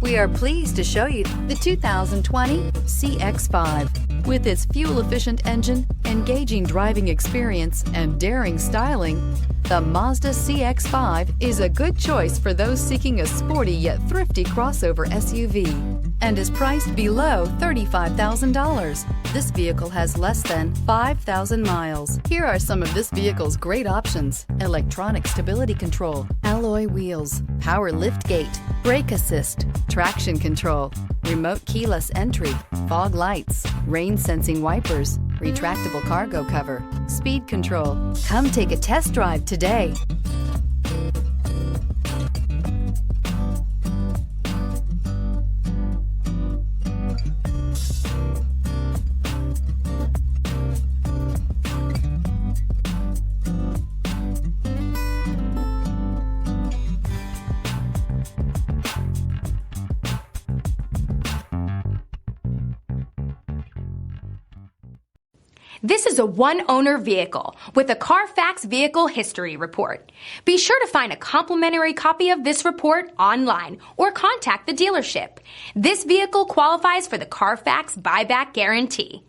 We are pleased to show you the 2020 CX-5. With its fuel-efficient engine, engaging driving experience, and daring styling, the Mazda CX-5 is a good choice for those seeking a sporty yet thrifty crossover SUV and is priced below $35,000. This vehicle has less than 5,000 miles. Here are some of this vehicle's great options: electronic stability control, alloy wheels, power liftgate, brake assist, traction control, remote keyless entry, fog lights, rain sensing wipers, retractable cargo cover, speed control. Come take a test drive today. This is a one-owner vehicle with a Carfax Vehicle History Report. Be sure to find a complimentary copy of this report online or contact the dealership. This vehicle qualifies for the Carfax Buyback Guarantee.